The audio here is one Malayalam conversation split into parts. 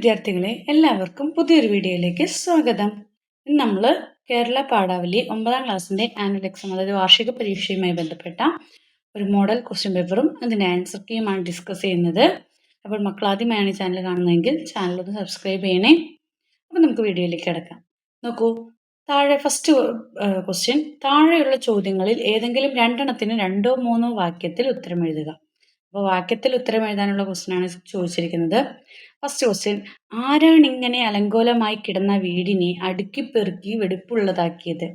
വിദ്യാർത്ഥികളെ എല്ലാവർക്കും പുതിയൊരു വീഡിയോയിലേക്ക് സ്വാഗതം. ഇന്ന് നമ്മൾ കേരള പാഠാവലി 9ാം ക്ലാസ്സിൻ്റെ ആനുവൽ എക്സാം, അതായത് വാർഷിക പരീക്ഷയുമായി ബന്ധപ്പെട്ട ഒരു മോഡൽ ക്വസ്റ്റ്യൻ പേപ്പറും അതിൻ്റെ ആൻസർ കീയുമാണ് ഡിസ്കസ് ചെയ്യുന്നത്. അപ്പോൾ മക്കൾ ആദ്യമായാണ് ഈ ചാനൽ കാണുന്നതെങ്കിൽ ചാനലൊന്ന് സബ്സ്ക്രൈബ് ചെയ്യണേ. അപ്പോൾ നമുക്ക് വീഡിയോയിലേക്ക് കിടക്കാം. നോക്കൂ, താഴെ ഫസ്റ്റ് ക്വസ്റ്റ്യൻ, താഴെയുള്ള ചോദ്യങ്ങളിൽ ഏതെങ്കിലും രണ്ടെണ്ണത്തിന് 2ഓ 3ഓ വാക്യത്തിൽ ഉത്തരം എഴുതുക. അപ്പോൾ വാക്യത്തിൽ ഉത്തരം എഴുതാനുള്ള ക്വസ്റ്റ്യനാണ് ചോദിച്ചിരിക്കുന്നത്. ഫസ്റ്റ് ക്വസ്റ്റ്യൻ, ആരാണിങ്ങനെ അലങ്കോലമായി കിടന്ന വീടിനെ അടുക്കിപ്പെറുക്കി വെടിപ്പുള്ളതാക്കിയത്?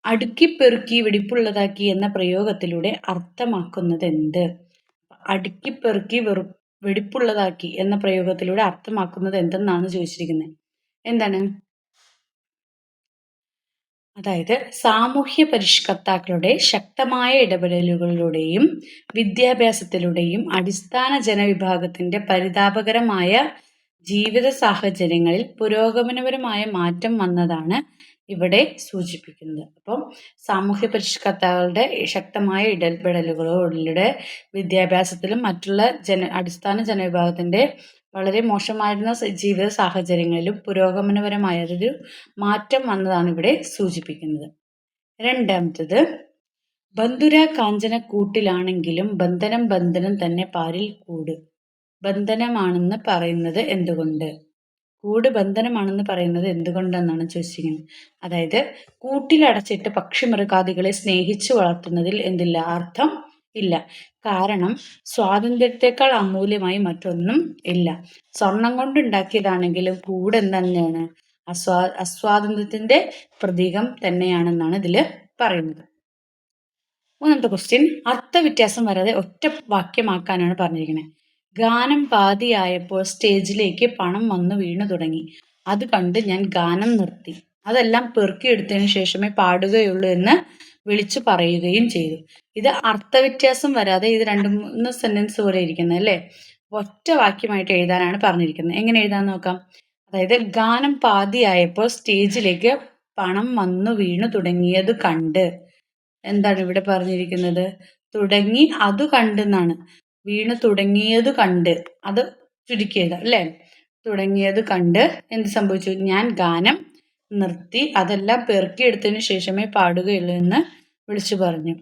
അടുക്കിപ്പെറുക്കി വെടിപ്പുള്ളതാക്കി എന്ന പ്രയോഗത്തിലൂടെ അർത്ഥമാക്കുന്നത് എന്ത്? അടുക്കിപ്പെറുക്കി വെടിപ്പുള്ളതാക്കി എന്ന പ്രയോഗത്തിലൂടെ അർത്ഥമാക്കുന്നത് എന്തെന്നാണ് ചോദിച്ചിരിക്കുന്നത്. എന്താണ്? അതായത് സാമൂഹ്യ പരിഷ്കർത്താക്കളുടെ ശക്തമായ ഇടപെടലുകളിലൂടെയും വിദ്യാഭ്യാസത്തിലൂടെയും അടിസ്ഥാന ജനവിഭാഗത്തിന്റെ പരിതാപകരമായ ജീവിത സാഹചര്യങ്ങളിൽ പുരോഗമനപരമായ മാറ്റം വന്നതാണ് ഇവിടെ സൂചിപ്പിക്കുന്നത്. അപ്പം സാമൂഹ്യ പരിഷ്കർത്താക്കളുടെ ശക്തമായ ഇടപെടലുകളിലൂടെ വിദ്യാഭ്യാസത്തിലും മറ്റുള്ള അടിസ്ഥാന ജനവിഭാഗത്തിന്റെ വളരെ മോശമായിരുന്ന ജീവിത സാഹചര്യങ്ങളിലും പുരോഗമനപരമായ ഒരു മാറ്റം വന്നതാണ് ഇവിടെ സൂചിപ്പിക്കുന്നത്. രണ്ടാമത്തത്, ബന്ധുര കാഞ്ചന കൂട്ടിലാണെങ്കിലും ബന്ധനം ബന്ധനം തന്നെ പാരിൽ കൂട്. ബന്ധനമാണെന്ന് പറയുന്നത് എന്തുകൊണ്ട്? കൂട് ബന്ധനമാണെന്ന് പറയുന്നത് എന്തുകൊണ്ടെന്നാണ് ചോദിച്ചിരിക്കുന്നത്. അതായത് കൂട്ടിലടച്ചിട്ട് പക്ഷിമൃഗാദികളെ സ്നേഹിച്ചു വളർത്തുന്നതിൽ എന്തില്ല? അർത്ഥം ഇല്ല. കാരണം സ്വാതന്ത്ര്യത്തെക്കാൾ അമൂല്യമായി മറ്റൊന്നും ഇല്ല. സ്വർണം കൊണ്ടുണ്ടാക്കിയതാണെങ്കിലും കൂട് എന്താണ്? അസ്വാതന്ത്ര്യത്തിന്റെ പ്രതീകം തന്നെയാണെന്നാണ് ഇതിൽ പറയുന്നത്. മൂന്നാമത്തെ ക്വസ്റ്റ്യൻ, അർത്ഥവ്യത്യാസം വരാതെ ഒറ്റ വാക്യമാക്കാനാണ് പറഞ്ഞിരിക്കുന്നത്. ഗാനം പാതിയായപ്പോൾ സ്റ്റേജിലേക്ക് പണം വന്നു വീണു തുടങ്ങി. അത് കണ്ട് ഞാൻ ഗാനം നിർത്തി. അതെല്ലാം പെറുക്കിയെടുത്തതിന് ശേഷമേ പാടുകയുള്ളൂ എന്ന് വിളിച്ചു പറയുകയും ചെയ്തു. ഇത് അർത്ഥവ്യത്യാസം വരാതെ ഇത് 2-3 സെന്റൻസ് പോലെ ഇരിക്കുന്നത് അല്ലേ? ഒറ്റ വാക്യമായിട്ട് എഴുതാനാണ് പറഞ്ഞിരിക്കുന്നത്. എങ്ങനെ എഴുതാൻ നോക്കാം. അതായത് ഗാനം പാതിയായപ്പോൾ സ്റ്റേജിലേക്ക് പണം വന്നു വീണു തുടങ്ങിയത് കണ്ട്. എന്താണ് ഇവിടെ പറഞ്ഞിരിക്കുന്നത്? തുടങ്ങി അത് കണ്ടെന്നാണ്. വീണു തുടങ്ങിയത് കണ്ട്, അത് ചുരുക്കിയത് അല്ലേ? തുടങ്ങിയത് കണ്ട് എന്ത് സംഭവിച്ചു? ഞാൻ ഗാനം നിർത്തി, അതെല്ലാം പെറുക്കിയെടുത്തതിന് ശേഷമേ പാടുകയുള്ളൂ എന്ന് വിളിച്ചു പറഞ്ഞു.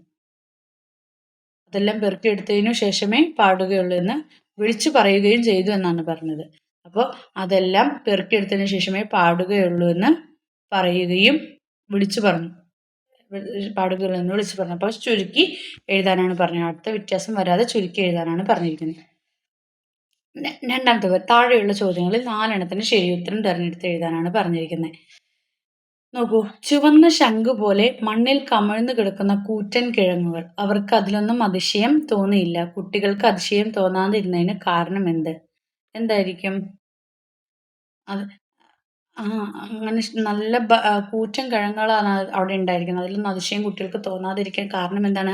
അതെല്ലാം പെറുക്കിയെടുത്തതിനു ശേഷമേ പാടുകയുള്ളൂ എന്ന് വിളിച്ചു പറയുകയും ചെയ്തു എന്നാണ് പറഞ്ഞത്. അപ്പോൾ അതെല്ലാം പെറുക്കിയെടുത്തതിന് ശേഷമേ പാടുകയുള്ളൂ എന്ന് പറയുകയും വിളിച്ചു പറഞ്ഞു, പാടുകയുള്ളൂ എന്ന് വിളിച്ചു പറഞ്ഞു. അപ്പോൾ ചുരുക്കി എഴുതാനാണ് പറഞ്ഞത്. അടുത്ത വ്യത്യാസം വരാതെ ചുരുക്കി എഴുതാനാണ് പറഞ്ഞിരിക്കുന്നത്. രണ്ടാമത്തെ, താഴെയുള്ള ചോദ്യങ്ങളിൽ 4 എണ്ണത്തിന് ശരി ഉത്തരം തിരഞ്ഞെടുത്ത് എഴുതാനാണ് പറഞ്ഞിരിക്കുന്നത്. നോക്കൂ, ചുവന്ന ശംഖ് പോലെ മണ്ണിൽ കമഴ്ന്നു കിടക്കുന്ന കൂറ്റൻ കിഴങ്ങുകൾ. അവർക്ക് അതിലൊന്നും അതിശയം തോന്നിയില്ല. കുട്ടികൾക്ക് അതിശയം തോന്നാതിരുന്നതിന് കാരണം എന്ത്? എന്തായിരിക്കും അത്? അങ്ങനെ നല്ല കൂറ്റൻ കിഴങ്ങുകളാണ് അവിടെ ഉണ്ടായിരിക്കുന്നത്. അതിലൊന്നും അതിശയം കുട്ടികൾക്ക് തോന്നാതിരിക്കാൻ കാരണം എന്താണ്?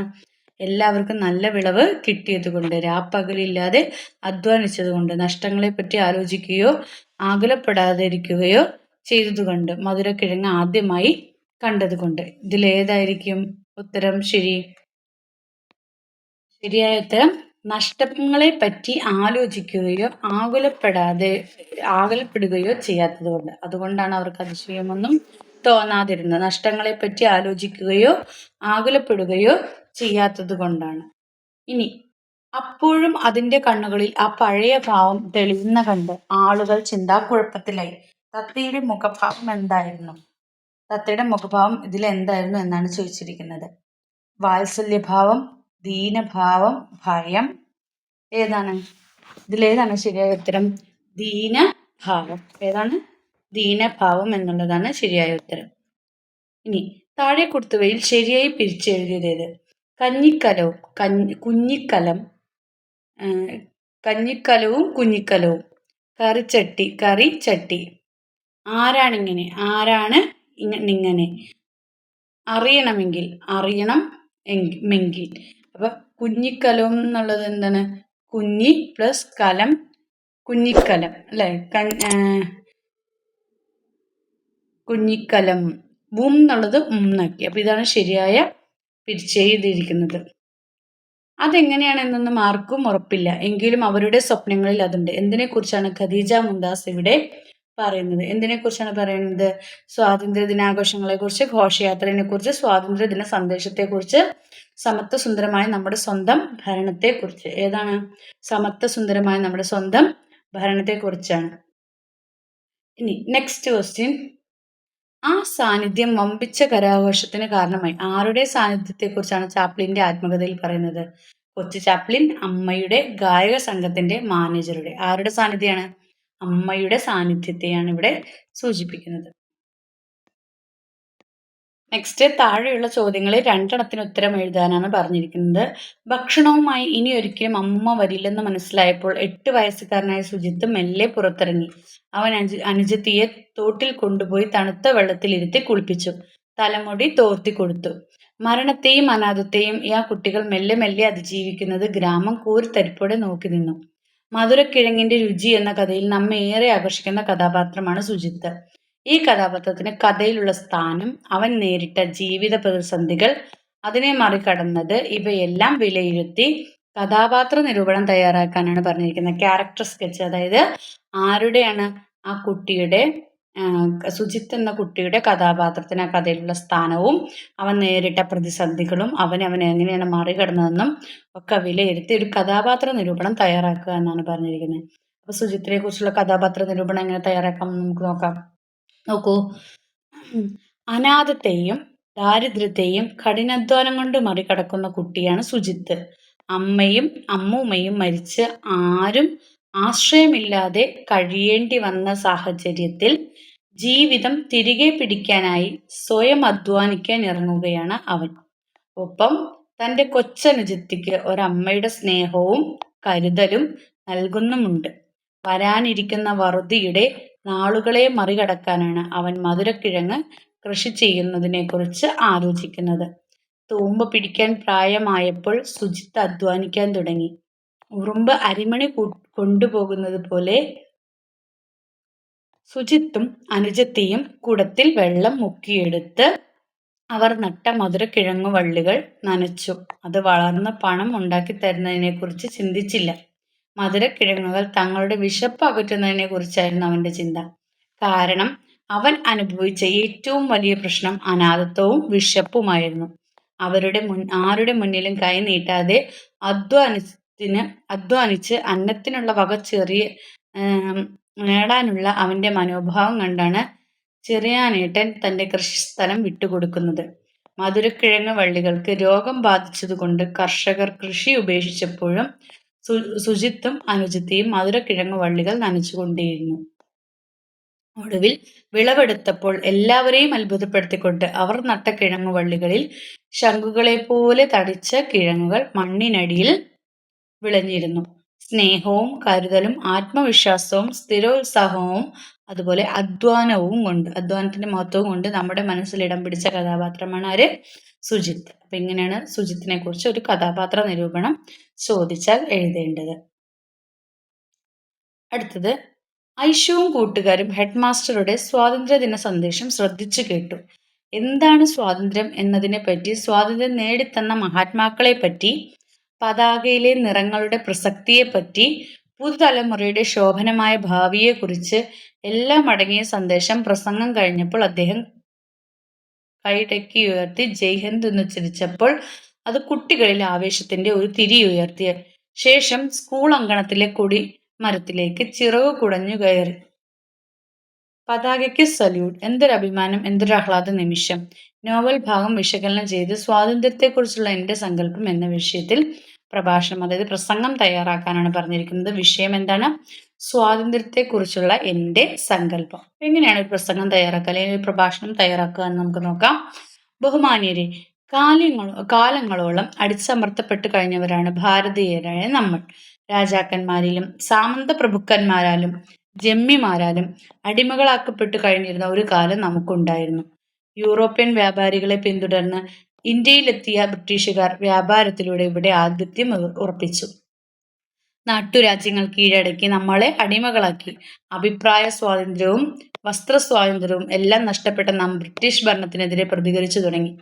എല്ലാവർക്കും നല്ല വിളവ് കിട്ടിയത് കൊണ്ട്, രാപ്പകലില്ലാതെ അധ്വാനിച്ചത് കൊണ്ട്, നഷ്ടങ്ങളെപ്പറ്റി ആലോചിക്കുകയോ ആകുലപ്പെടാതിരിക്കുകയോ ചെയ്തതുകൊണ്ട്, മധുരക്കിഴങ്ങ് ആദ്യമായി കണ്ടതുകൊണ്ട്. ഇതിലേതായിരിക്കും ഉത്തരം ശരി? ശരിയായ ഉത്തരം നഷ്ടങ്ങളെ പറ്റി ആലോചിക്കുകയോ ആകുലപ്പെടുകയോ ചെയ്യാത്തത് കൊണ്ട്. അതുകൊണ്ടാണ് അവർക്ക് അതിശയമൊന്നും തോന്നാതിരുന്നത്. നഷ്ടങ്ങളെ പറ്റി ആലോചിക്കുകയോ ആകുലപ്പെടുകയോ ചെയ്യാത്തത് കൊണ്ടാണ്. ഇനി, അപ്പോഴും അതിന്റെ കണ്ണുകളിൽ ആ പഴയ ഭാവം തെളിയുന്ന കണ്ട് ആളുകൾ ചിന്താക്കുഴപ്പത്തിലായി. തത്തയുടെ മുഖഭാവം എന്തായിരുന്നു? തത്തയുടെ മുഖഭാവം ഇതിൽ എന്തായിരുന്നു എന്നാണ് ചോദിച്ചിരിക്കുന്നത്. വാത്സല്യഭാവം, ദീനഭാവം, ഭയം. ഏതാണ്? ഇതിലേതാണ് ശരിയായ ഉത്തരം? ദീനഭാവം. ഏതാണ്? ദീനഭാവം എന്നുള്ളതാണ് ശരിയായ ഉത്തരം. ഇനി, താഴെ കൊടുത്തവയിൽ ശരിയായി പിരിച്ചെഴുതിയത് ഏത്? കഞ്ഞിക്കലവും കുഞ്ഞിക്കലവും, കറിച്ചട്ടി. ആരാണിങ്ങനെ? ആരാണ് ഇങ്ങനെ? അറിയണമെങ്കിൽ. അപ്പൊ കുഞ്ഞിക്കലം എന്നുള്ളത് എന്താണ്? കുഞ്ഞി പ്ലസ് കലം, കുഞ്ഞിക്കലം അല്ലെ? കുഞ്ഞിക്കലം. എന്നുള്ളത് ഉന്നാക്കി. അപ്പൊ ഇതാണ് ശരിയായ പിരിച്ചെഴുതിയിരിക്കുന്നത്. അതെങ്ങനെയാണെന്നൊന്നും ആർക്കും ഉറപ്പില്ല. എങ്കിലും അവരുടെ സ്വപ്നങ്ങളിൽ അതുണ്ട്. എന്തിനെക്കുറിച്ചാണ് ഖദീജ മുംതാസ് ഇവിടെ പറയുന്നത്? എന്തിനെക്കുറിച്ചാണ് പറയുന്നത്? സ്വാതന്ത്ര്യ ദിനാഘോഷങ്ങളെക്കുറിച്ച്, ഘോഷയാത്രയെ കുറിച്ച്, സ്വാതന്ത്ര്യ ദിന സന്ദേശത്തെക്കുറിച്ച്, സമത്വ സുന്ദരമായ നമ്മുടെ സ്വന്തം ഭരണത്തെക്കുറിച്ച്. ഏതാണ്? സമത്വ സുന്ദരമായ നമ്മുടെ സ്വന്തം ഭരണത്തെക്കുറിച്ചാണ്. ഇനി നെക്സ്റ്റ് ക്വസ്റ്റ്യൻ. ആ സാന്നിധ്യം വമ്പിച്ച കരാഘോഷത്തിന് കാരണമായി. ആരുടെ സാന്നിധ്യത്തെക്കുറിച്ചാണ് ചാപ്ലിന്റെ ആത്മകഥയിൽ പറയുന്നത്? കൊച്ചു ചാപ്ലിൻ അമ്മയുടെ ഗായക സംഘത്തിന്റെ മാനേജറുടെ. ആരുടെ സാന്നിധ്യമാണ്? അമ്മയുടെ സാന്നിധ്യത്തെയാണ് ഇവിടെ സൂചിപ്പിക്കുന്നത്. നെക്സ്റ്റ്, താഴെയുള്ള ചോദ്യങ്ങളിൽ 2 ഉത്തരം എഴുതാനാണ് പറഞ്ഞിരിക്കുന്നത്. ഭക്ഷണവുമായി ഇനി ഒരിക്കലും അമ്മ വരില്ലെന്ന് മനസ്സിലായപ്പോൾ 8 വയസ്സുകാരനായ സുജിത്ത് മെല്ലെ പുറത്തിറങ്ങി. അവൻ അനുജത്തിയെ തോട്ടിൽ കൊണ്ടുപോയി തണുത്ത വെള്ളത്തിൽ ഇരുത്തി കുളിപ്പിച്ചു. തലമുടി തോർത്തി കൊടുത്തു. മരണത്തെയും അനാഥത്തെയും ആ കുട്ടികൾ മെല്ലെ മെല്ലെ അതിജീവിക്കുന്നത് ഗ്രാമം കൂരിത്തരിപ്പോടെ നോക്കി നിന്നു. മധുരക്കിഴങ്ങിന്റെ രുചി എന്ന കഥയിൽ നമ്മെ ഏറെ ആകർഷിക്കുന്ന കഥാപാത്രമാണ് സുജിത്ത്. ഈ കഥാപാത്രത്തിന് കഥയിലുള്ള സ്ഥാനം, അവൻ നേരിട്ട ജീവിത പ്രതിസന്ധികൾ, അതിനെ മറികടന്നത്, ഇവയെല്ലാം വിലയിരുത്തി കഥാപാത്ര നിരൂപണം തയ്യാറാക്കാനാണ് പറഞ്ഞിരിക്കുന്നത്. ക്യാരക്ടർ സ്കെച്ച്, അതായത് ആരുടെയാണ് ആ കുട്ടിയുടെ, സുജിത്ത് എന്ന കുട്ടിയുടെ കഥാപാത്രത്തിന് ആ കഥയിലുള്ള സ്ഥാനവും അവൻ നേരിട്ട പ്രതിസന്ധികളും അവൻ എങ്ങനെയാണ് മറികടന്നതെന്നും ഒക്കെ വിലയിരുത്തി ഒരു കഥാപാത്ര നിരൂപണം തയ്യാറാക്കുക എന്നാണ് പറഞ്ഞിരിക്കുന്നത്. അപ്പൊ സുജിത്തിനെ കുറിച്ചുള്ള കഥാപാത്ര നിരൂപണം എങ്ങനെ തയ്യാറാക്കാം നമുക്ക് നോക്കാം. നോക്കൂ, അനാഥത്തെയും ദാരിദ്ര്യത്തെയും കഠിനാധ്വാനം കൊണ്ട് മറികടക്കുന്ന കുട്ടിയാണ് സുജിത്ത്. അമ്മയും അമ്മൂമ്മയും മരിച്ച് ആരും ആശ്രയമില്ലാതെ കഴിയേണ്ടി വന്ന സാഹചര്യത്തിൽ ജീവിതം തിരികെ പിടിക്കാനായി സ്വയം അധ്വാനിക്കാൻ ഇറങ്ങുകയാണ് അവൻ. ഒപ്പം തൻ്റെ കൊച്ചനുജത്തിക്ക് ഒരമ്മയുടെ സ്നേഹവും കരുതലും നൽകുന്നുമുണ്ട്. വരാനിരിക്കുന്ന വറുതിയുടെ നാളുകളെ മറികടക്കാനാണ് അവൻ മധുരക്കിഴങ്ങ് കൃഷി ചെയ്യുന്നതിനെക്കുറിച്ച് ആലോചിക്കുന്നത്. തൂമ്പ പിടിക്കാൻ പ്രായമായപ്പോൾ സുജിത്ത് അധ്വാനിക്കാൻ തുടങ്ങി. ഉറുമ്പ് അരിമണി കൊണ്ടുപോകുന്നത് പോലെ സുജിത്തും അനുജത്തിയും കുടത്തിൽ വെള്ളം മുക്കിയെടുത്ത് അവർ നട്ട മധുരക്കിഴങ്ങുവള്ളികൾ നനച്ചു. അത് വളർന്ന് പണം ഉണ്ടാക്കി തരുന്നതിനെക്കുറിച്ച് ചിന്തിച്ചില്ല. മധുരക്കിഴങ്ങുകൾ തങ്ങളുടെ വിശപ്പ് അകറ്റുന്നതിനെക്കുറിച്ചായിരുന്നു അവന്റെ ചിന്ത. കാരണം അവൻ അനുഭവിച്ച ഏറ്റവും വലിയ പ്രശ്നം അനാഥത്വവും വിശപ്പുമായിരുന്നു. ആരുടെ മുന്നിലും കൈ നീട്ടാതെ അധ്വാനിച്ച് അന്നത്തിനുള്ള വക നേടാനുള്ള അവന്റെ മനോഭാവം കണ്ടാണ് ചെറിയാനേട്ടൻ തന്റെ കൃഷിസ്ഥലം വിട്ടുകൊടുക്കുന്നത്. മധുരക്കിഴങ്ങ് വള്ളികൾക്ക് രോഗം ബാധിച്ചതുകൊണ്ട് കർഷകർ കൃഷി ഉപേക്ഷിച്ചപ്പോഴും സുജിത്തും അനുജത്തിയും മധുരക്കിഴങ്ങ് വള്ളികൾ നനച്ചുകൊണ്ടേയിരുന്നു. ഒടുവിൽ വിളവെടുത്തപ്പോൾ എല്ലാവരെയും അത്ഭുതപ്പെടുത്തിക്കൊണ്ട് അവർ നട്ട കിഴങ്ങുവള്ളികളിൽ ശംഖുകളെപ്പോലെ തടിച്ച കിഴങ്ങുകൾ മണ്ണിനടിയിൽ വിളഞ്ഞിരുന്നു. സ്നേഹവും കരുതലും ആത്മവിശ്വാസവും സ്ഥിരോത്സാഹവും അതുപോലെ അധ്വാനത്തിന്റെ മഹത്വവും കൊണ്ട് നമ്മുടെ മനസ്സിൽ ഇടം പിടിച്ച കഥാപാത്രമാണ് ആര്? സുജിത്ത്. അപ്പൊ ഇങ്ങനെയാണ് സുജിത്തിനെ കുറിച്ച് ഒരു കഥാപാത്ര നിരൂപണം ചോദിച്ചാൽ എഴുതേണ്ടത്. അടുത്തത്, ഐഷുവും കൂട്ടുകാരും ഹെഡ് മാസ്റ്ററുടെ സ്വാതന്ത്ര്യദിന സന്ദേശം ശ്രദ്ധിച്ചു കേട്ടു. എന്താണ് സ്വാതന്ത്ര്യം എന്നതിനെ പറ്റി, സ്വാതന്ത്ര്യം നേടിത്തന്ന മഹാത്മാക്കളെ പറ്റി, പതാകയിലെ നിറങ്ങളുടെ പ്രസക്തിയെപ്പറ്റി, പുതുതലമുറയുടെ ശോഭനമായ ഭാവിയെക്കുറിച്ച് എല്ലാം അടങ്ങിയ സന്ദേശം പ്രസംഗം കഴിഞ്ഞപ്പോൾ അദ്ദേഹം കൈടക്കി ഉയർത്തി ജയ്ഹിന്ദ് എന്നുച്ചരിച്ചപ്പോൾ അത് കുട്ടികളിൽ ആവേശത്തിന്റെ ഒരു തിരി ഉയർത്തിയ ശേഷം സ്കൂൾ അങ്കണത്തിലെ കൊടി മരത്തിലേക്ക് ചിറകു കുടഞ്ഞു കയറി. പതാകയ്ക്ക് സല്യൂട്ട്. എന്തൊരു അഭിമാനം, എന്തൊരു ആഹ്ലാദ നിമിഷം. നോവൽ ഭാഗം വിശകലനം ചെയ്ത് സ്വാതന്ത്ര്യത്തെക്കുറിച്ചുള്ള എൻ്റെ സങ്കല്പം എന്ന വിഷയത്തിൽ പ്രഭാഷണം, അതായത് പ്രസംഗം തയ്യാറാക്കാനാണ് പറഞ്ഞിരിക്കുന്നത്. വിഷയം എന്താണ്? സ്വാതന്ത്ര്യത്തെക്കുറിച്ചുള്ള എൻ്റെ സങ്കല്പം. എങ്ങനെയാണ് ഒരു പ്രസംഗം തയ്യാറാക്കുക അല്ലെങ്കിൽ ഒരു പ്രഭാഷണം തയ്യാറാക്കുക എന്ന് നമുക്ക് നോക്കാം. ബഹുമാന്യരെ, കാലങ്ങളോളം അടിച്ചമർത്തപ്പെട്ടു കഴിഞ്ഞവരാണ് ഭാരതീയരായ നമ്മൾ. രാജാക്കന്മാരിലും സാമന്ത പ്രഭുക്കന്മാരാലും ജമ്മിമാരാലും അടിമകളാക്കപ്പെട്ടു കഴിഞ്ഞിരുന്ന ഒരു കാലം നമുക്കുണ്ടായിരുന്നു. യൂറോപ്യൻ വ്യാപാരികളെ പിന്തുടർന്ന് ഇന്ത്യയിലെത്തിയ ബ്രിട്ടീഷുകാർ വ്യാപാരത്തിലൂടെ ഇവിടെ ആധിപത്യം ഉറപ്പിച്ചു. നാട്ടുരാജ്യങ്ങൾ കീഴടക്കി നമ്മളെ അടിമകളാക്കി. അഭിപ്രായ സ്വാതന്ത്ര്യവും വസ്ത്ര സ്വാതന്ത്ര്യവും എല്ലാം നഷ്ടപ്പെട്ട നാം ബ്രിട്ടീഷ് ഭരണത്തിനെതിരെ പ്രതികരിച്ചു തുടങ്ങി.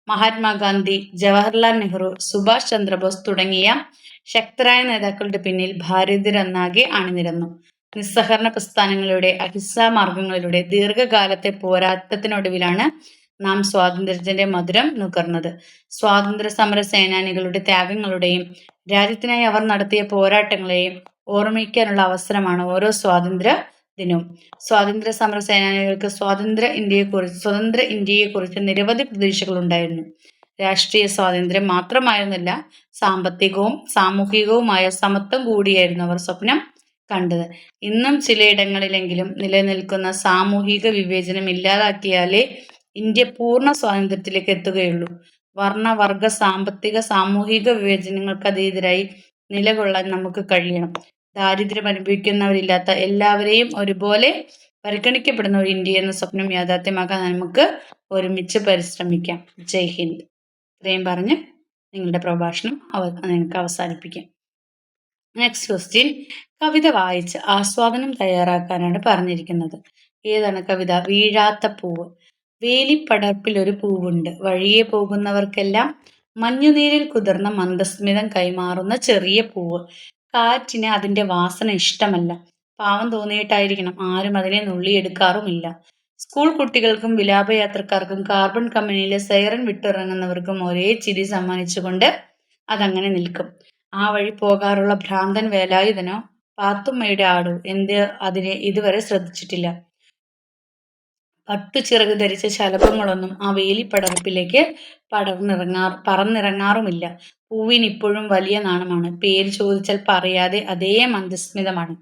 മഹാത്മാഗാന്ധി, ജവഹർലാൽ നെഹ്റു, സുഭാഷ് ചന്ദ്രബോസ് തുടങ്ങിയ ശക്തരായ നേതാക്കളുടെ പിന്നിൽ ഭാരതീയരൊന്നാകെ അണിനിരന്നു. നിസ്സഹകരണ പ്രസ്ഥാനങ്ങളിലൂടെ, അഹിംസാ മാർഗങ്ങളിലൂടെ ദീർഘകാലത്തെ പോരാട്ടത്തിനൊടുവിലാണ് നാം സ്വാതന്ത്ര്യത്തിന്റെ മധുരം നുകർന്നത്. സ്വാതന്ത്ര്യ സമര സേനാനികളുടെ ത്യാഗങ്ങളുടെയും രാജ്യത്തിനായി അവർ നടത്തിയ പോരാട്ടങ്ങളെയും ഓർമ്മിക്കാനുള്ള അവസരമാണ് ഓരോ സ്വാതന്ത്ര്യ ദിനവും. സ്വാതന്ത്ര്യ സമര സേനാനികൾക്ക് സ്വതന്ത്ര ഇന്ത്യയെക്കുറിച്ച് നിരവധി പ്രതീക്ഷകൾ ഉണ്ടായിരുന്നു. രാഷ്ട്രീയ സ്വാതന്ത്ര്യം മാത്രമായിരുന്നില്ല, സാമ്പത്തികവും സാമൂഹികവുമായ സമത്വം കൂടിയായിരുന്നു അവർ സ്വപ്നം കണ്ടത്. ഇന്നും ചിലയിടങ്ങളിലെങ്കിലും നിലനിൽക്കുന്ന സാമൂഹിക വിവേചനം ഇല്ലാതാക്കിയാലേ ഇന്ത്യ പൂർണ്ണ സ്വാതന്ത്ര്യത്തിലേക്ക് എത്തുകയുള്ളൂ. വർണ്ണ, വർഗ, സാമ്പത്തിക, സാമൂഹിക വിവേചനങ്ങൾക്കെതിരായി നിലകൊള്ളാൻ നമുക്ക് കഴിയണം. ദാരിദ്ര്യം അനുഭവിക്കുന്നവരില്ലാത്ത എല്ലാവരെയും ഒരുപോലെ പരിഗണിക്കപ്പെടുന്ന ഒരു ഇന്ത്യ എന്ന സ്വപ്നം യാഥാർത്ഥ്യമാക്കാൻ നമുക്ക് ഒരുമിച്ച് പരിശ്രമിക്കാം. ജയ് ഹിന്ദ്. ഇത്രയും പറഞ്ഞ് നിങ്ങളുടെ പ്രഭാഷണം നിങ്ങൾക്ക് അവസാനിപ്പിക്കാം. നെക്സ്റ്റ് ക്വസ്റ്റ്യൻ, കവിത വായിച്ച് ആസ്വാദനം തയ്യാറാക്കാനാണ് പറഞ്ഞിരിക്കുന്നത്. ഏതാണ് കവിത? വീഴാത്ത പൂവ്. വേലിപ്പടർപ്പിൽ ഒരു പൂവുണ്ട്, വഴിയെ പോകുന്നവർക്കെല്ലാം മഞ്ഞുനീരിൽ കുതിർന്ന മന്ദസ്മിതം കൈമാറുന്ന ചെറിയ പൂവ്. കാറ്റിന് അതിന്റെ വാസന ഇഷ്ടമല്ല. പാവം തോന്നിയിട്ടായിരിക്കണം, ആരും അതിനെ നുള്ളിയെടുക്കാറുമില്ല. സ്കൂൾ കുട്ടികൾക്കും വിലാപയാത്രക്കാർക്കും കാർബൺ കമ്പനിയിലെ സൈറൻ വിട്ടിറങ്ങുന്നവർക്കും ഒരേ ചിരി സമ്മാനിച്ചുകൊണ്ട് അതങ്ങനെ നിൽക്കും. ആ വഴി പോകാറുള്ള ഭ്രാന്തൻ വേലായുധനോ പാത്തുമ്മയുടെ ആടോ അതിനെ ഇതുവരെ ശ്രദ്ധിച്ചിട്ടില്ല. പട്ടുചിറക് ധരിച്ച ശലഭങ്ങളൊന്നും ആ വേലിപ്പടർപ്പിലേക്ക് പറന്നിറങ്ങാറുമില്ല. പൂവിന് ഇപ്പോഴും വലിയ നാണമാണ്. പേര് ചോദിച്ചാൽ പറയാതെ അതേ മന്ദസ്മിതമാണ്.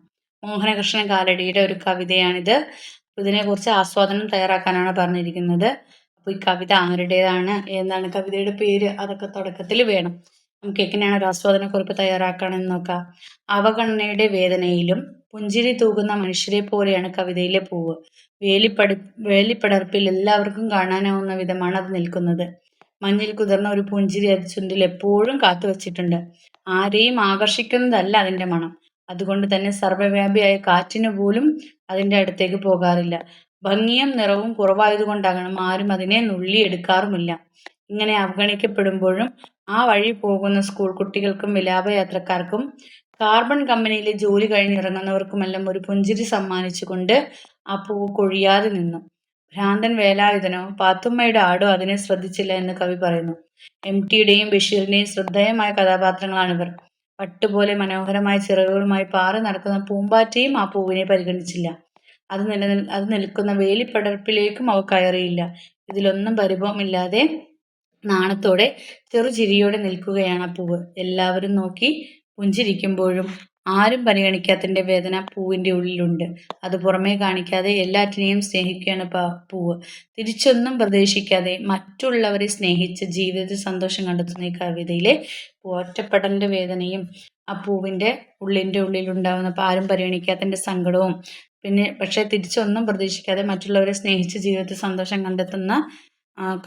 മോഹനകൃഷ്ണൻ കാലടിയുടെ ഒരു കവിതയാണിത്. ഇതിനെക്കുറിച്ച് ആസ്വാദനം തയ്യാറാക്കാനാണ് പറഞ്ഞിരിക്കുന്നത്. അപ്പോൾ ഈ കവിത ആരുടേതാണ്, എന്താണ് കവിതയുടെ പേര്, അതൊക്കെ തുടക്കത്തിൽ വേണം. നമുക്ക് എങ്ങനെയാണ് ഒരു ആസ്വാദനക്കുറിപ്പ് തയ്യാറാക്കണമെന്ന് നോക്കാം. അവഗണനയുടെ വേദനയിലും പുഞ്ചിരി തൂകുന്ന മനുഷ്യരെ പോലെയാണ് കവിതയിലെ പൂവ്. വേലിപ്പടർപ്പിൽ എല്ലാവർക്കും കാണാനാവുന്ന വിധമാണ് അത് നിൽക്കുന്നത്. മഞ്ഞിൽ കുതിർന്ന ഒരു പുഞ്ചിരി അത് ചുണ്ടിൽ എപ്പോഴും കാത്തുവച്ചിട്ടുണ്ട്. ആരെയും ആകർഷിക്കുന്നതല്ല അതിന്റെ മണം. അതുകൊണ്ട് തന്നെ സർവ്വവ്യാപിയായ കാറ്റിനു പോലും അതിന്റെ അടുത്തേക്ക് പോകാറില്ല. ഭംഗിയും നിറവും കുറവായതുകൊണ്ടാകണം ആരും അതിനെ നുള്ളിയെടുക്കാറുമില്ല. ഇങ്ങനെ അവഗണിക്കപ്പെടുമ്പോഴും ആ വഴി പോകുന്ന സ്കൂൾ കുട്ടികൾക്കും വിലാപയാത്രക്കാർക്കും കാർബൺ കമ്പനിയിലെ ജോലി കഴിഞ്ഞിറങ്ങുന്നവർക്കുമെല്ലാം ഒരു പുഞ്ചിരി സമ്മാനിച്ചുകൊണ്ട് ആ പൂവ് കൊഴിയാതെ നിന്നു. ഭ്രാന്തൻ വേലായുധനോ പാത്തുമ്മയുടെ ആടോ അതിനെ ശ്രദ്ധിച്ചില്ല എന്ന് കവി പറയുന്നു. ടിയുടെയും ബഷീറിന്റെയും ശ്രദ്ധേയമായ കഥാപാത്രങ്ങളാണിവർ. പട്ടുപോലെ മനോഹരമായ ചിറകുകളുമായി പാറി നടക്കുന്ന പൂമ്പാറ്റയും ആ പൂവിനെ പരിഗണിച്ചില്ല. അത് നിൽക്കുന്ന വേലിപ്പടർപ്പിലേക്കും അവ കയറിയില്ല. ഇതിലൊന്നും പരിഭവമില്ലാതെ നാണത്തോടെ ചെറുചിരിയോടെ നിൽക്കുകയാണ് ആ പൂവ്. എല്ലാവരും നോക്കി പുഞ്ചിരിക്കുമ്പോഴും ആരും പരിഗണിക്കാത്തതിന്റെ വേദന പൂവിന്റെ ഉള്ളിലുണ്ട്. അത് പുറമേ കാണിക്കാതെ എല്ലാറ്റിനെയും സ്നേഹിക്കുകയാണ് പൂവ്. തിരിച്ചൊന്നും പ്രതീക്ഷിക്കാതെ മറ്റുള്ളവരെ സ്നേഹിച്ച് ജീവിതത്തിൽ സന്തോഷം കണ്ടെത്തുന്ന ഈ കവിതയിലെ ഒറ്റപ്പെടലിന്റെ വേദനയും ആ പൂവിന്റെ ഉള്ളിലുണ്ടാവുന്ന ആരും പരിഗണിക്കാത്തതിന്റെ സങ്കടവും പക്ഷെ തിരിച്ചൊന്നും പ്രതീക്ഷിക്കാതെ മറ്റുള്ളവരെ സ്നേഹിച്ച് ജീവിതത്തിൽ സന്തോഷം കണ്ടെത്തുന്ന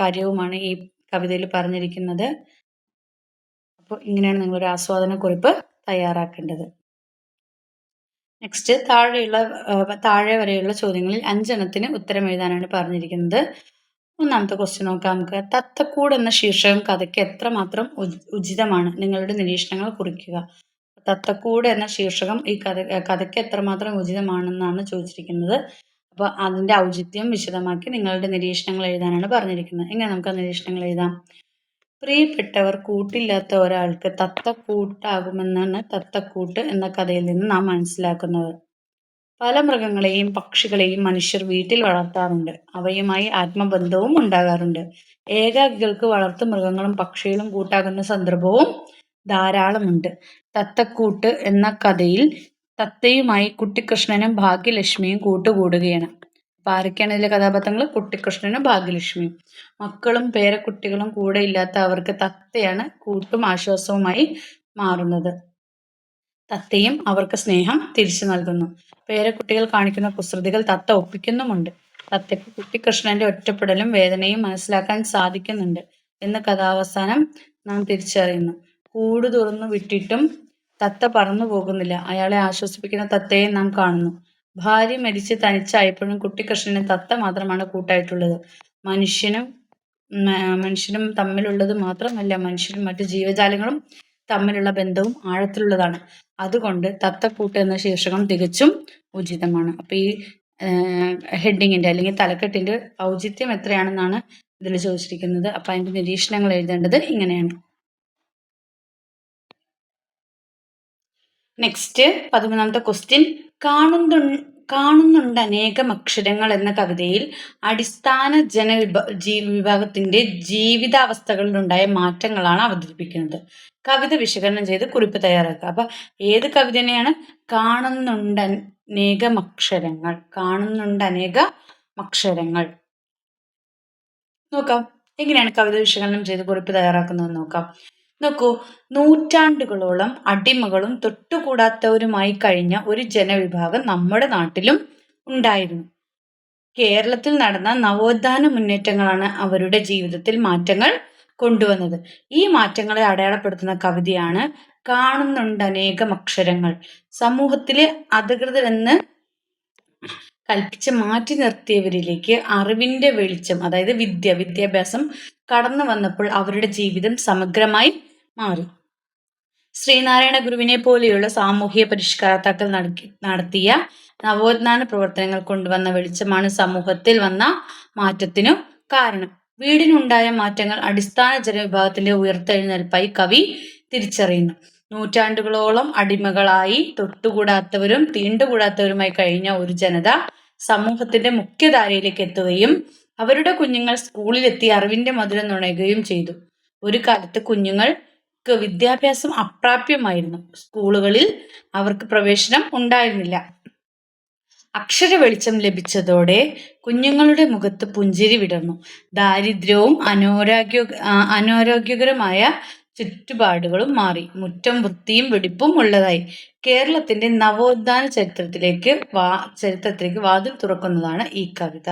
കാര്യവുമാണ് ഈ കവിതയിൽ പറഞ്ഞിരിക്കുന്നത്. അപ്പോൾ ഇങ്ങനെയാണ് നിങ്ങളൊരു ആസ്വാദനക്കുറിപ്പ് തയ്യാറാക്കേണ്ടത്. നെക്സ്റ്റ്, താഴെ വരെയുള്ള ചോദ്യങ്ങളിൽ 5 ഉത്തരം എഴുതാനാണ് പറഞ്ഞിരിക്കുന്നത്. ഒന്നാമത്തെ ക്വസ്റ്റ്യൻ നോക്കാം നമുക്ക്. തത്തക്കൂട് എന്ന ശീർഷകം കഥയ്ക്ക് എത്രമാത്രം ഉചിതമാണ്? നിങ്ങളുടെ നിരീക്ഷണങ്ങൾ കുറിക്കുക. തത്തക്കൂട് എന്ന ശീർഷകം ഈ കഥയ്ക്ക് എത്രമാത്രം ഉചിതമാണെന്നാണ് ചോദിച്ചിരിക്കുന്നത്. അപ്പോൾ അതിന്റെ ഔചിത്യം വിശദമാക്കി നിങ്ങളുടെ നിരീക്ഷണങ്ങൾ എഴുതാനാണ് പറഞ്ഞിരിക്കുന്നത്. എങ്ങനെ നമുക്ക് നിരീക്ഷണങ്ങൾ എഴുതാം? പ്രിയപ്പെട്ടവർ കൂട്ടില്ലാത്ത ഒരാൾക്ക് തത്തക്കൂട്ടാകുമെന്നാണ് തത്തക്കൂട്ട് എന്ന കഥയിൽ നിന്ന് നാം മനസ്സിലാക്കുന്നത്. പല മൃഗങ്ങളെയും പക്ഷികളെയും മനുഷ്യർ വീട്ടിൽ വളർത്താറുണ്ട്. അവയുമായി ആത്മബന്ധവും ഉണ്ടാകാറുണ്ട്. ഏകാകികൾക്ക് വളർത്തു മൃഗങ്ങളും പക്ഷികളും കൂട്ടാകുന്ന സന്ദർഭവും ധാരാളമുണ്ട്. തത്തക്കൂട്ട് എന്ന കഥയിൽ തത്തയുമായി കുട്ടിക്കൃഷ്ണനും ഭാഗ്യലക്ഷ്മിയും കൂട്ടുകൂടുകയാണ്. അപ്പോൾ ആരൊക്കെയാണ് ഇതിലെ കഥാപാത്രങ്ങൾ? കുട്ടിക്കൃഷ്ണനും ഭാഗ്യലക്ഷ്മിയും. മക്കളും പേരക്കുട്ടികളും കൂടെ ഇല്ലാത്ത അവർക്ക് തത്തയാണ് കൂട്ടും ആശ്വാസവുമായി മാറുന്നത്. തത്തയും അവർക്ക് സ്നേഹം തിരിച്ചു നൽകുന്നു. പേരക്കുട്ടികൾ കാണിക്കുന്ന കുസൃതികൾ തത്ത ഒപ്പിക്കുന്നുമുണ്ട്. തത്തയ്ക്ക് കുട്ടിക്കൃഷ്ണന്റെ ഒറ്റപ്പെടലും വേദനയും മനസ്സിലാക്കാൻ സാധിക്കുന്നുണ്ട് എന്ന് കഥാവസാനം നാം തിരിച്ചറിയുന്നു. കൂട് തുറന്നു വിട്ടിട്ടും തത്ത പറന്നു പോകുന്നില്ല. അയാളെ ആശ്വസിപ്പിക്കുന്ന തത്തയെ നാം കാണുന്നു. ഭാര്യ മരിച്ച് തനിച്ചായപ്പോഴും കുട്ടിക്കൃഷ്ണന് തത്ത മാത്രമാണ് കൂട്ടായിട്ടുള്ളത്. മനുഷ്യനും തമ്മിലുള്ളത് മാത്രമല്ല, മനുഷ്യനും മറ്റു ജീവജാലങ്ങളും തമ്മിലുള്ള ബന്ധവും ആഴത്തിലുള്ളതാണ്. അതുകൊണ്ട് തത്തക്കൂട്ട് എന്ന ശീർഷകം തികച്ചും ഉചിതമാണ്. അപ്പൊ ഈ ഹെഡിങ്ങിന്റെ അല്ലെങ്കിൽ തലക്കെട്ടിന്റെ ഔചിത്യം എത്രയാണെന്നാണ് ഇതിൽ ചോദിച്ചിരിക്കുന്നത്. അപ്പൊ അതിന്റെ നിരീക്ഷണങ്ങൾ എഴുതേണ്ടത് ഇങ്ങനെയാണ്. നെക്സ്റ്റ് 13ാമത്തെ ക്വസ്റ്റ്യൻ. കാണുന്നുണ്ട് അനേകം അക്ഷരങ്ങൾ എന്ന കവിതയിൽ അടിസ്ഥാന വിഭാഗത്തിന്റെ ജീവിതാവസ്ഥകളിലുണ്ടായ മാറ്റങ്ങളാണ് അവതരിപ്പിക്കുന്നത്. കവിത വിശകലനം ചെയ്ത് കുറിപ്പ് തയ്യാറാക്കുക. അപ്പൊ ഏത് കവിതനെയാണ്? കാണുന്നുണ്ട് അനേകം അക്ഷരങ്ങൾ. നോക്കാം എങ്ങനെയാണ് കവിത വിശകലനം ചെയ്ത് കുറിപ്പ് തയ്യാറാക്കുന്നത് നോക്കാം. നോക്കൂ, നൂറ്റാണ്ടുകളോളം അടിമകളും തൊട്ടുകൂടാത്തവരുമായി കഴിഞ്ഞ ഒരു ജനവിഭാഗം നമ്മുടെ നാട്ടിലും ഉണ്ടായിരുന്നു. കേരളത്തിൽ നടന്ന നവോത്ഥാന മുന്നേറ്റങ്ങളാണ് അവരുടെ ജീവിതത്തിൽ മാറ്റങ്ങൾ കൊണ്ടുവന്നത്. ഈ മാറ്റങ്ങളെ അടയാളപ്പെടുത്തുന്ന കവിതയാണ് കാണുന്നുണ്ട് അനേകം അക്ഷരങ്ങൾ. സമൂഹത്തിലെ അധികൃതരെന്ന് കൽപ്പിച്ച് മാറ്റി നിർത്തിയവരിലേക്ക് അറിവിന്റെ വെളിച്ചം, അതായത് വിദ്യാഭ്യാസം കടന്നു വന്നപ്പോൾ അവരുടെ ജീവിതം സമഗ്രമായി മാറി. ശ്രീനാരായണ ഗുരുവിനെ പോലെയുള്ള സാമൂഹ്യ പരിഷ്കർത്താക്കൾ നടത്തിയ നവോത്ഥാന പ്രവർത്തനങ്ങൾ കൊണ്ടുവന്ന വെളിച്ചമാണ് സമൂഹത്തിൽ വന്ന മാറ്റത്തിനു കാരണം. വീടിനുണ്ടായ മാറ്റങ്ങൾ അടിസ്ഥാന ജനവിഭാഗത്തിന്റെ ഉയർത്തെഴുന്നേൽപ്പായി കവി തിരിച്ചറിയുന്നു. നൂറ്റാണ്ടുകളോളം അടിമകളായി തൊട്ടുകൂടാത്തവരും തീണ്ടുകൂടാത്തവരുമായി കഴിഞ്ഞ ഒരു ജനത സമൂഹത്തിന്റെ മുഖ്യധാരയിലേക്ക് എത്തുകയും അവരുടെ കുഞ്ഞുങ്ങൾ സ്കൂളിലെത്തി അറിവിന്റെ മധുരം നുണയുകയും ചെയ്തു. ഒരു കാലത്ത് കുഞ്ഞുങ്ങൾക്ക് വിദ്യാഭ്യാസം അപ്രാപ്യമായിരുന്നു. സ്കൂളുകളിൽ അവർക്ക് പ്രവേശനം ഉണ്ടായിരുന്നില്ല. അക്ഷര വെളിച്ചം ലഭിച്ചതോടെ കുഞ്ഞുങ്ങളുടെ മുഖത്ത് പുഞ്ചിരി വിടർന്നു. ദാരിദ്ര്യവും അനാരോഗ്യകരമായ ചുറ്റുപാടുകളും മാറി. മുറ്റം വൃത്തിയും വെടിപ്പും ഉള്ളതായി. കേരളത്തിന്റെ നവോത്ഥാന ചരിത്രത്തിലേക്ക് വാതിൽ തുറക്കുന്നതാണ് ഈ കവിത.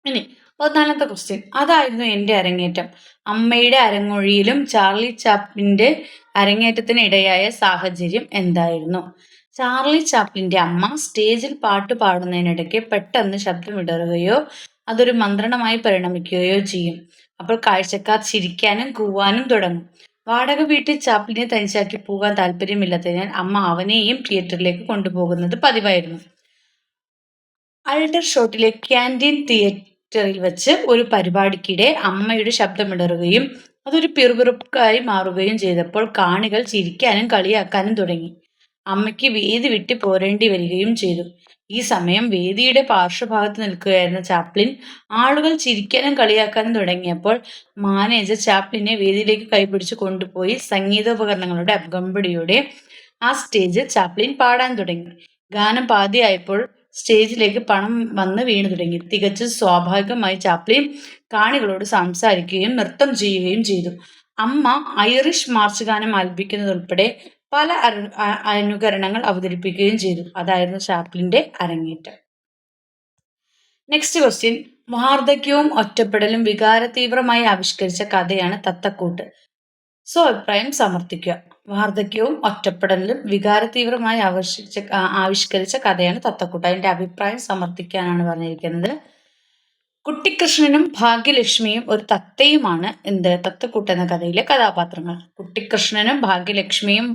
ഇനി 14ാമത്തെ ക്വസ്റ്റ്യൻ. അതായിരുന്നു എൻ്റെ അരങ്ങേറ്റം. അമ്മയുടെ അരങ്ങൊഴിയിലും ചാർലി ചാപ്ലിന്റെ അരങ്ങേറ്റത്തിന് ഇടയായ സാഹചര്യം എന്തായിരുന്നു? ചാർലി ചാപ്ലിന്റെ അമ്മ സ്റ്റേജിൽ പാട്ട് പാടുന്നതിനിടയ്ക്ക് പെട്ടെന്ന് ശബ്ദമിടറുകയോ അതൊരു മന്ത്രണമായി പരിണമിക്കുകയോ ചെയ്യും. അപ്പോൾ കാഴ്ചക്കാർ ചിരിക്കാനും കൂവാനും തുടങ്ങും. വാടക വീട്ടിൽ ചാപ്ലിനെ തനിച്ചാക്കി പോകാൻ താല്പര്യമില്ലാത്തതിനാൽ അമ്മ അവനെയും തിയേറ്ററിലേക്ക് കൊണ്ടുപോകുന്നത് പതിവായിരുന്നു. അൾഡർഷോട്ടിലെ ക്യാൻറ്റീൻ തിയേറ്ററിൽ വെച്ച് ഒരു പരിപാടിക്കിടെ അമ്മയുടെ ശബ്ദമിടറുകയും അതൊരു പിറുപിറുപ്പായി മാറുകയും ചെയ്തപ്പോൾ കാണികൾ ചിരിക്കാനും കളിയാക്കാനും തുടങ്ങി. അമ്മയ്ക്ക് വേദി വിട്ട് പോരേണ്ടി വരികയും ചെയ്തു. ഈ സമയം വേദിയുടെ പാർശ്വഭാഗത്ത് നിൽക്കുകയായിരുന്ന ചാപ്ലിൻ ആളുകൾ ചിരിക്കാനും കളിയാക്കാനും തുടങ്ങിയപ്പോൾ മാനേജർ ചാപ്ലിനെ വേദിയിലേക്ക് കൈപിടിച്ച് കൊണ്ടുപോയി സംഗീതോപകരണങ്ങളുടെ അകമ്പടിയോടെ ആ സ്റ്റേജിൽ ചാപ്ലിൻ പാടാൻ തുടങ്ങി. ഗാനം പാതിയായപ്പോൾ സ്റ്റേജിലേക്ക് പണം വന്ന് വീണു തുടങ്ങി. തികച്ചും സ്വാഭാവികമായി ചാപ്ലിൻ കാണികളോട് സംസാരിക്കുകയും നൃത്തം ചെയ്യുകയും ചെയ്തു. അമ്മ ഐറിഷ് മാർച്ച് ഗാനം ആലപിക്കുന്നതുൾപ്പെടെ പല അനുകരണങ്ങൾ അവതരിപ്പിക്കുകയും ചെയ്തു. അതായിരുന്നു ചാപ്ലിന്റെ അരങ്ങേറ്റം. Next question. വാർദ്ധക്യവും ഒറ്റപ്പെടലും വികാരതീവ്രമായി ആവിഷ്കരിച്ച കഥയാണ് തത്തക്കൂട്ട്. അഭിപ്രായം സമർത്ഥിക്കുക. വാർദ്ധക്യവും ഒറ്റപ്പെടലും വികാരതീവ്രമായി ആവിഷ്കരിച്ച കഥയാണ് തത്തക്കൂട്ട്. അതിന്റെ അഭിപ്രായം സമർത്ഥിക്കാനാണ് പറഞ്ഞിരിക്കുന്നത്. കുട്ടിക്കൃഷ്ണനും ഭാഗ്യലക്ഷ്മിയും ഒരു തത്തയുമാണ് തത്തക്കൂട്ട് എന്ന കഥയിലെ കഥാപാത്രങ്ങൾ. കുട്ടിക്കൃഷ്ണനും ഭാഗ്യലക്ഷ്മിയും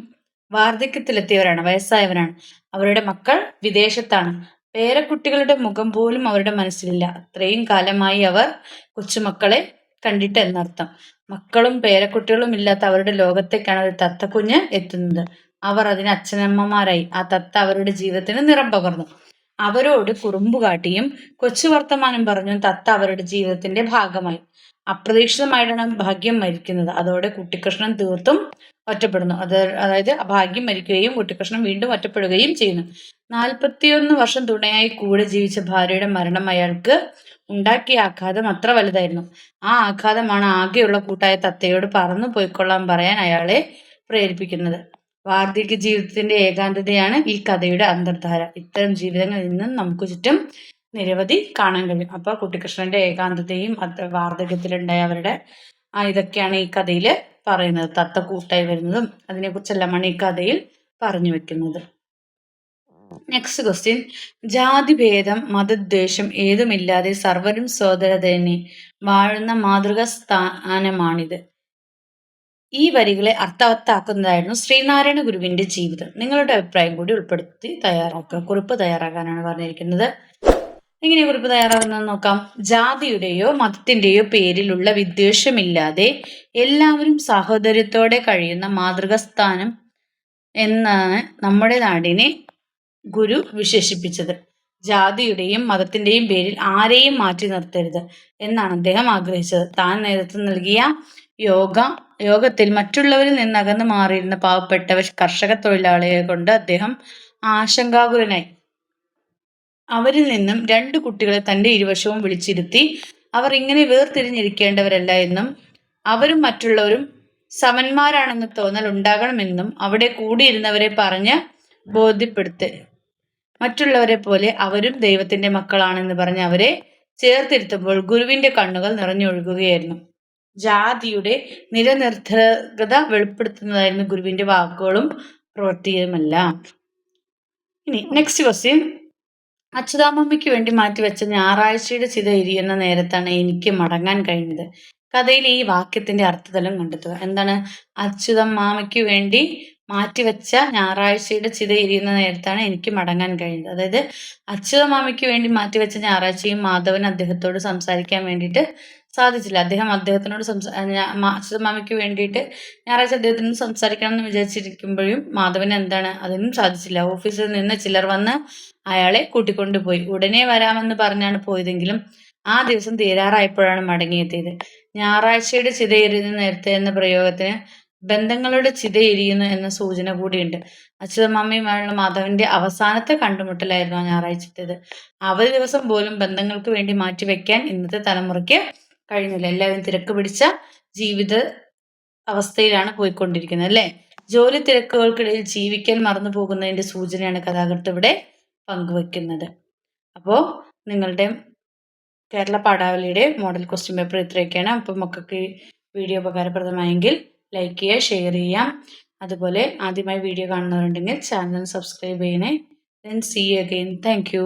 വാർദ്ധക്യത്തിലെത്തിയവരാണ്, വയസ്സായവരാണ്. അവരുടെ മക്കൾ വിദേശത്താണ്. പേരക്കുട്ടികളുടെ മുഖം പോലും അവരുടെ മനസ്സിലില്ല. അത്രയും കാലമായി അവർ കൊച്ചുമക്കളെ കണ്ടിട്ട് എന്നർത്ഥം. മക്കളും പേരക്കുട്ടികളും ഇല്ലാത്ത അവരുടെ ലോകത്തേക്കാണ് ഒരു തത്തക്കുഞ്ഞ് എത്തുന്നത്. അവർ അതിന് അച്ഛനമ്മമാരായി. ആ തത്ത അവരുടെ ജീവിതത്തിന് നിറം പകർന്നു. അവരോട് കുറുമ്പ് കാട്ടിയും കൊച്ചു വർത്തമാനം പറഞ്ഞും തത്ത അവരുടെ ജീവിതത്തിന്റെ ഭാഗമായി. അപ്രതീക്ഷിതമായിട്ടാണ് ഭാഗ്യം മരിക്കുന്നത്. അതോടെ കുട്ടിക്കൃഷ്ണൻ തീർത്തും ഒറ്റപ്പെടുന്നു. അതായത് ഭാഗ്യം മരിക്കുകയും കുട്ടിക്കൃഷ്ണൻ വീണ്ടും ഒറ്റപ്പെടുകയും ചെയ്യുന്നു. 41 വർഷം തുണയായി കൂടെ ജീവിച്ച ഭാര്യയുടെ മരണം അയാൾക്ക് ഉണ്ടാക്കിയ ആഘാതം അത്ര വലുതായിരുന്നു. ആ ആഘാതമാണ് ആകെയുള്ള കൂട്ടായ തത്തയോട് പറന്നു പോയിക്കൊള്ളാൻ പറയാൻ അയാളെ പ്രേരിപ്പിക്കുന്നത്. വാർദ്ധക്യ ജീവിതത്തിന്റെ ഏകാന്തതയാണ് ഈ കഥയുടെ അന്തർധാര. ഇത്തരം ജീവിതങ്ങൾ ഇന്നും നമുക്ക് ചുറ്റും നിരവധി കാണാൻ കഴിയും. അപ്പൊ കുട്ടിക്കൃഷ്ണന്റെ ഏകാന്തതയും വാർദ്ധക്യത്തിലുണ്ടായ അവരുടെ ഇതൊക്കെയാണ് ഈ കഥയിൽ പറയുന്നത്. തത്ത കൂട്ടായി വരുന്നതും അതിനെക്കുറിച്ചെല്ലാമാണ് ഈ കഥയിൽ പറഞ്ഞു വെക്കുന്നത്. നെക്സ്റ്റ് ക്വസ്റ്റ്യൻ, ജാതിഭേദം മതദ്വേഷം ഏതുമില്ലാതെ സർവരും സോദരതന്നെ വാഴുന്ന മാതൃകാ സ്ഥാനമാണിത്. ഈ വരികളെ അർത്ഥവത്താക്കുന്നതായിരുന്നു ശ്രീനാരായണ ഗുരുവിന്റെ ജീവിതം. നിങ്ങളുടെ അഭിപ്രായം കൂടി ഉൾപ്പെടുത്തി തയ്യാറാക്കുക. കുറിപ്പ് തയ്യാറാക്കാനാണ് പറഞ്ഞിരിക്കുന്നത്. എങ്ങനെ കുറിപ്പ് തയ്യാറാകുന്നത് നോക്കാം. ജാതിയുടെയോ മതത്തിന്റെയോ പേരിലുള്ള വിദ്വേഷമില്ലാതെ എല്ലാവരും സഹോദര്യത്തോടെ കഴിയുന്ന മാതൃകാസ്ഥാനം എന്നാണ് നമ്മുടെ നാടിനെ ഗുരു വിശേഷിപ്പിച്ചത്. ജാതിയുടെയും മതത്തിന്റെയും പേരിൽ ആരെയും മാറ്റി നിർത്തരുത് എന്നാണ് അദ്ദേഹം ആഗ്രഹിച്ചത്. താൻ നേതൃത്വം നൽകിയ യോഗത്തിൽ മറ്റുള്ളവരിൽ നിന്ന് അകന്നു മാറിയിരുന്ന പാവപ്പെട്ട കർഷക തൊഴിലാളിയെ കൊണ്ട് അദ്ദേഹം ആശങ്കാകുലനായി. അവരിൽ നിന്നും 2 കുട്ടികളെ തന്റെ ഇരുവശവും വിളിച്ചിരുത്തി അവർ ഇങ്ങനെ വേർതിരിഞ്ഞിരിക്കേണ്ടവരല്ല എന്നും അവരും മറ്റുള്ളവരും സമന്മാരാണെന്ന് തോന്നൽ ഉണ്ടാകണമെന്നും അവിടെ കൂടിയിരുന്നവരെ പറഞ്ഞ് ബോധ്യപ്പെടുത്തി. മറ്റുള്ളവരെ പോലെ അവരും ദൈവത്തിന്റെ മക്കളാണെന്ന് പറഞ്ഞ് അവരെ ചേർത്തിരുത്തുമ്പോൾ ഗുരുവിന്റെ കണ്ണുകൾ നിറഞ്ഞൊഴുകുകയായിരുന്നു. ജാതിയുടെ നിരനിർദ്ധകത വെളിപ്പെടുത്തുന്നതായിരുന്നു ഗുരുവിന്റെ വാക്കുകളും പ്രവൃത്തിയുമെല്ലാം. ഇനി നെക്സ്റ്റ് ക്വസ്റ്റ്യൻ, അച്യുതാമ്മയ്ക്ക് വേണ്ടി മാറ്റിവെച്ച ഞായറാഴ്ചയുടെ ചിത എരിയുന്ന നേരത്താണ് എനിക്ക് മടങ്ങാൻ കഴിഞ്ഞത്. കഥയിലെ ഈ വാക്യത്തിന്റെ അർത്ഥതലം കണ്ടെത്തുക. എന്താണ്? അച്യുതമ്മാമയ്ക്ക് വേണ്ടി മാറ്റിവെച്ച ഞായറാഴ്ചയുടെ ചിത എരിയുന്ന നേരത്താണ് എനിക്ക് മടങ്ങാൻ കഴിഞ്ഞത്. അതായത് അച്യുതമ്മാമയ്ക്ക് വേണ്ടി മാറ്റിവെച്ച ഞായറാഴ്ചയും മാധവൻ അദ്ദേഹത്തോട് സംസാരിക്കാൻ വേണ്ടിയിട്ട് സാധിച്ചില്ല. അദ്ദേഹത്തിനോട് അച്യുതമ്മാമയ്ക്ക് വേണ്ടിയിട്ട് ഞായറാഴ്ച അദ്ദേഹത്തിന് സംസാരിക്കണം എന്ന് വിചാരിച്ചിരിക്കുമ്പോഴും മാധവന് എന്താണ് അതിനും സാധിച്ചില്ല. ഓഫീസിൽ നിന്ന് ചിലർ വന്ന് അയാളെ കൂട്ടിക്കൊണ്ടുപോയി. ഉടനെ വരാമെന്ന് പറഞ്ഞാണ് പോയതെങ്കിലും ആ ദിവസം തീരാറായപ്പോഴാണ് മടങ്ങിയെത്തിയത്. ഞായറാഴ്ചയുടെ ചിതയെരിയുന്ന നേരത്തെ എന്ന പ്രയോഗത്തിന് ബന്ധങ്ങളുടെ ചിതയെരിയുന്നു എന്ന സൂചന കൂടിയുണ്ട്. അച്യുതമ്മാമയുമായുള്ള മാധവന്റെ അവസാനത്തെ കണ്ടുമുട്ടലായിരുന്നു ആ ഞായറാഴ്ചത്തേത്. അവധി ദിവസം പോലും ബന്ധങ്ങൾക്ക് വേണ്ടി മാറ്റിവെക്കാൻ ഇന്നത്തെ തലമുറയ്ക്ക് കഴിയുന്നില്ല. എല്ലാവരും തിരക്ക് പിടിച്ച ജീവിത അവസ്ഥയിലാണ് പോയിക്കൊണ്ടിരിക്കുന്നത് അല്ലേ? ജോലി തിരക്കുകൾക്കിടയിൽ ജീവിക്കാൻ മറന്നു പോകുന്നതിന്റെ സൂചനയാണ് കഥാകൃത്ത് ഇവിടെ പങ്കുവെക്കുന്നത്. അപ്പോൾ നിങ്ങളുടെ കേരള പാഠാവലിയുടെ മോഡൽ ക്വസ്റ്റ്യൻ പേപ്പർ ഇത്രയൊക്കെയാണ്. അപ്പം മക്കൾക്ക് വീഡിയോ ഉപകാരപ്രദമായെങ്കിൽ ലൈക്ക് ചെയ്യുക, ഷെയർ ചെയ്യാം. അതുപോലെ ആദ്യമായി വീഡിയോ കാണുന്നവരുണ്ടെങ്കിൽ ചാനൽ സബ്സ്ക്രൈബ് ചെയ്യണേ. Then see you again. Thank U.